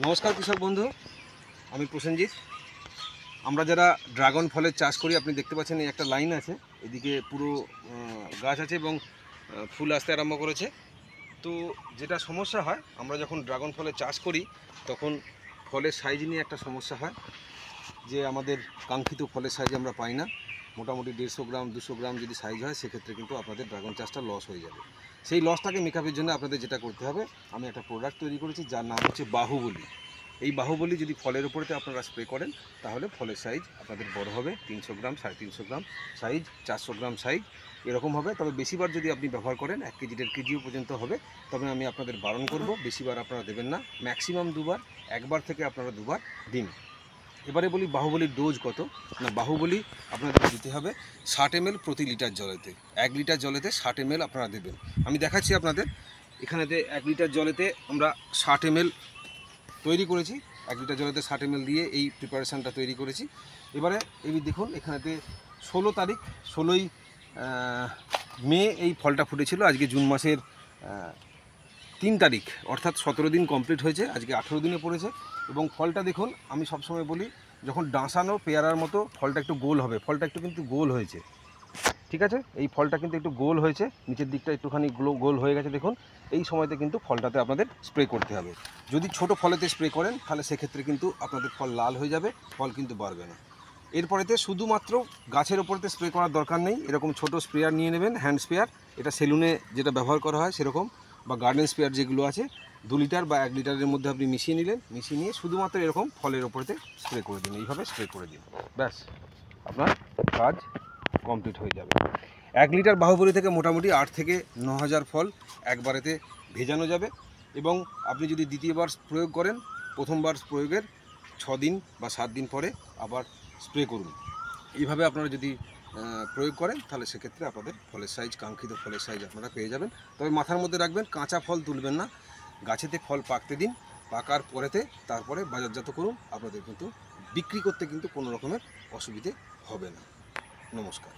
নমস্কার কৃষক বন্ধু, আমি প্রসেনজিৎ। আমরা যারা ড্রাগন ফলের চাষ করি, আপনি দেখতে পাচ্ছেন এই একটা লাইন আছে, এদিকে পুরো গাছ আছে এবং ফুল আসতে আরম্ভ করেছে। তো যেটা সমস্যা হয়, আমরা যখন ড্রাগন ফলের চাষ করি তখন ফলের সাইজ নিয়ে একটা সমস্যা হয়, যে আমাদের কাঙ্ক্ষিত ফলের সাইজ আমরা পাই না। মোটামুটি 150 গ্রাম 200 গ্রাম যদি সাইজ হয়, সেক্ষেত্রে কিন্তু আপনাদের ড্রাগন চাষটা লস হয়ে যাবে। সেই লসটাকে মেকআপের জন্য আপনাদের যেটা করতে হবে, আমি একটা প্রোডাক্ট তৈরি করেছি যার নাম হচ্ছে বাহুবলী। এই বাহুবলী যদি ফলের উপরেতে আপনারা স্প্রে করেন, তাহলে ফলের সাইজ আপনাদের বড় হবে। 300 গ্রাম 350 গ্রাম সাইজ, 400 গ্রাম সাইজ এরকম হবে। তবে বেশিবার যদি আপনি ব্যবহার করেন, 1 কেজি 1.5 কেজিও পর্যন্ত হবে, তবে আমি আপনাদের বারণ করব বেশিবার আপনারা দেবেন না। ম্যাক্সিমাম দুবার, একবার থেকে আপনারা দুবার দিন। এবারে বলি বাহুবলীর ডোজ কত না। বাহুবলী আপনাদের দিতে হবে 60 ml প্রতি লিটার জলেতে। 1 লিটার জলেতে 60 ml আপনারা দেবেন। আমি দেখাচ্ছি আপনাদের। এখানেতে 1 লিটার জলেতে আমরা 60 ml তৈরি করেছি। 1 লিটার জলেতে 60 ml দিয়ে এই প্রিপারেশানটা তৈরি করেছি। এবারে এই দেখুন, এখানেতে 16 তারিখ 16ই মে এই ফলটা ফুটেছিল। আজকে জুন মাসের 3 তারিখ, অর্থাৎ 17 দিন কমপ্লিট হয়েছে, আজকে 18 দিনে পড়েছে। এবং ফলটা দেখুন, আমি সবসময় বলি, যখন ডাঁসানো পেয়ারার মতো ফলটা একটু গোল হবে। ফলটা একটু কিন্তু গোল হয়েছে, ঠিক আছে? এই ফলটা কিন্তু একটু গোল হয়েছে, নিচের দিকটা একটুখানি গোল হয়ে গেছে দেখুন। এই সময়তে কিন্তু ফলটাতে আপনাদের স্প্রে করতে হবে। যদি ছোট ফলেতে স্প্রে করেন, তাহলে সেক্ষেত্রে কিন্তু আপনাদের ফল লাল হয়ে যাবে, ফল কিন্তু বাড়বে না। এরপরেতে শুধুমাত্র গাছের ওপরেতে স্প্রে করার দরকার নেই। এরকম ছোট স্প্রেয়ার নিয়ে নেবেন, হ্যান্ড স্প্রেয়ার। এটা সেলুনে যেটা ব্যবহার করা হয় সেরকম, বা গার্ডেন স্প্রেয়ার যেগুলো আছে, 2 লিটার বা 1 লিটারের মধ্যে আপনি মিশিয়ে নিলেন। মিশিয়ে নিয়ে শুধুমাত্র এরকম ফলের ওপরেতে স্প্রে করে দিন, এইভাবে স্প্রে করে দিন। ব্যাস, আপনার কাজ কমপ্লিট হয়ে যাবে। 1 লিটার বাহুবলী থেকে মোটামুটি 8 থেকে 9,000 ফল একবারেতে ভেজানো যাবে। এবং আপনি যদি দ্বিতীয়বার প্রয়োগ করেন, প্রথমবার প্রয়োগের 6 দিন বা 7 দিন পরে আবার স্প্রে করুন। এইভাবে আপনারা যদি প্রয়োগ করেন, তাহলে সেক্ষেত্রে আপনাদের ফলের সাইজ, কাঙ্ক্ষিত ফলের সাইজ আপনারা পেয়ে যাবেন। তবে মাথার মধ্যে রাখবেন, কাঁচা ফল তুলবেন না, গাছেতে ফল পাকতে দিন। পাকার পরেতে তারপরে বাজারজাত করুন। আপনাদের কিন্তু বিক্রি করতে কিন্তু কোনো রকমের অসুবিধে হবে না। নমস্কার।